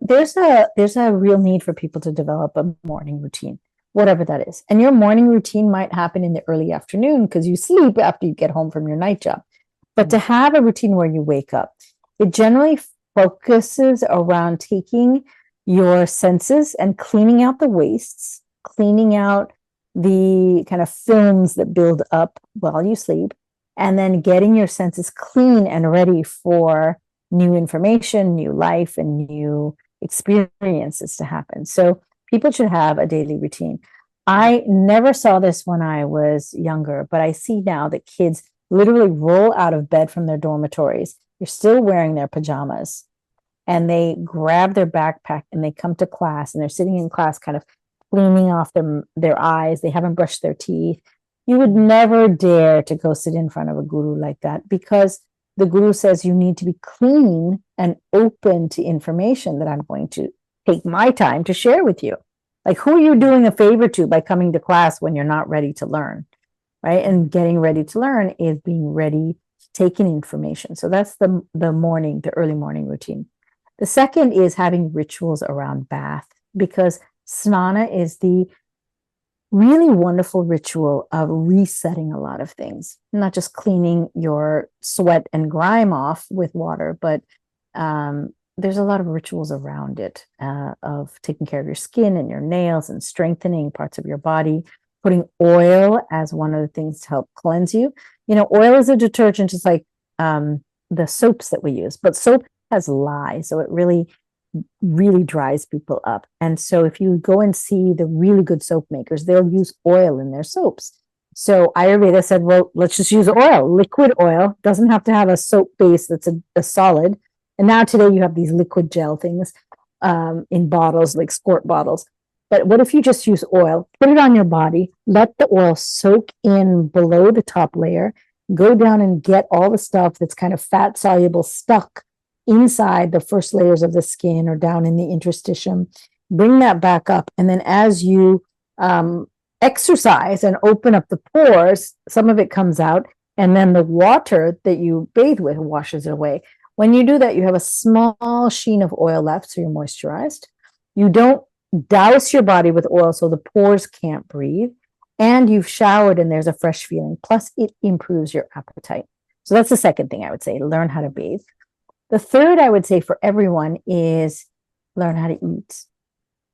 There's a real need for people to develop a morning routine, whatever that is. And your morning routine might happen in the early afternoon because you sleep after you get home from your night job. But to have a routine where you wake up, it generally focuses around taking your senses and cleaning out the wastes, cleaning out the kind of films that build up while you sleep, and then getting your senses clean and ready for new information, new life, and new experiences to happen. So people should have a daily routine. I never saw this when I was younger, but I see now that kids literally roll out of bed from their dormitories. They're still wearing their pajamas and they grab their backpack and they come to class and they're sitting in class kind of cleaning off their eyes. They haven't brushed their teeth. You would never dare to go sit in front of a guru like that because the guru says you need to be clean and open to information that I'm going to take my time to share with you. Like, who are you doing a favor to by coming to class when you're not ready to learn, right? And getting ready to learn is being ready to take in information. So that's the early morning routine. The second is having rituals around bath, because snana is the really wonderful ritual of resetting a lot of things, not just cleaning your sweat and grime off with water, but there's a lot of rituals around it of taking care of your skin and your nails and strengthening parts of your body, putting oil as one of the things to help cleanse you. You know, oil is a detergent, just like the soaps that we use, but soap has lye, so it really dries people up. And so if you go and see the really good soap makers, they'll use oil in their soaps. So Ayurveda said, well, let's just use oil. Liquid oil doesn't have to have a soap base that's a solid. And now today you have these liquid gel things in bottles, like squirt bottles. But what if you just use oil, put it on your body, let the oil soak in below the top layer, go down and get all the stuff that's kind of fat soluble stuck inside the first layers of the skin or down in the interstitium, bring that back up. And then as you exercise and open up the pores, some of it comes out, and then the water that you bathe with washes it away. When you do that, you have a small sheen of oil left, so you're moisturized. You don't douse your body with oil so the pores can't breathe, and you've showered and there's a fresh feeling. Plus, it improves your appetite. So that's the second thing I would say, learn how to bathe. The third I would say for everyone is learn how to eat.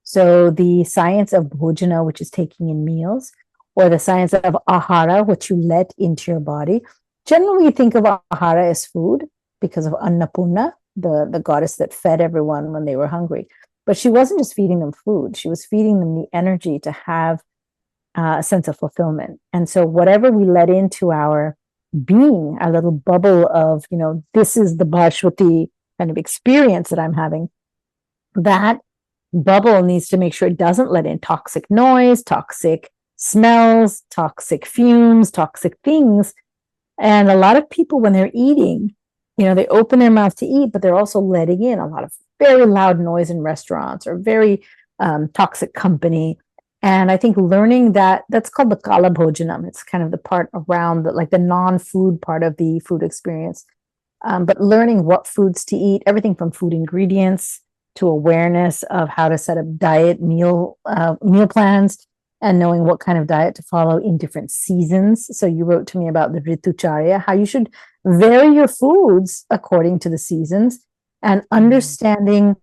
So the science of bhojana, which is taking in meals, or the science of ahara, which you let into your body. Generally, we think of ahara as food because of Annapurna, the goddess that fed everyone when they were hungry. But she wasn't just feeding them food. She was feeding them the energy to have a sense of fulfillment. And so whatever we let into our being, a little bubble of, this is the Bhaswati kind of experience that I'm having, that bubble needs to make sure it doesn't let in toxic noise, toxic smells, toxic fumes, toxic things. And a lot of people, when they're eating, they open their mouth to eat, but they're also letting in a lot of very loud noise in restaurants or very toxic company. And I think learning that's called the kala bhojanam. It's kind of the part around the non-food part of the food experience. But learning what foods to eat, everything from food ingredients to awareness of how to set up meal plans, and knowing what kind of diet to follow in different seasons. So you wrote to me about the Dinacharya, how you should vary your foods according to the seasons, and understanding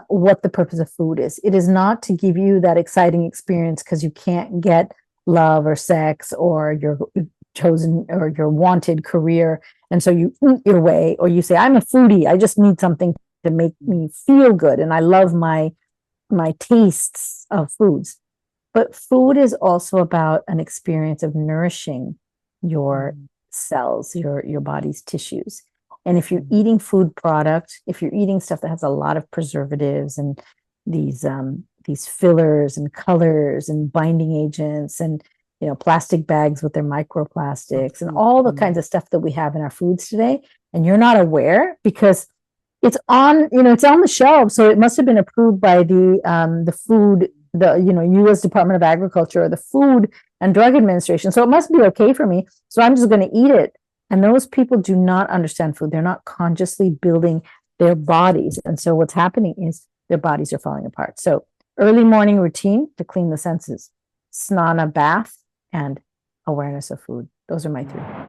what the purpose of food is. It is not to give you that exciting experience because you can't get love or sex or your chosen or your wanted career. And so you eat your way, or you say, I'm a foodie. I just need something to make me feel good. And I love my tastes of foods. But food is also about an experience of nourishing your cells, your body's tissues. And if you're eating food product, if you're eating stuff that has a lot of preservatives and these fillers and colors and binding agents and plastic bags with their microplastics and all the kinds of stuff that we have in our foods today, and you're not aware because it's on the shelf, so it must have been approved by the food, U.S. Department of Agriculture or the Food and Drug Administration. So it must be okay for me. So I'm just going to eat it. And those people do not understand food. They're not consciously building their bodies. And so what's happening is their bodies are falling apart. So early morning routine to clean the senses, snana bath, and awareness of food. Those are my three.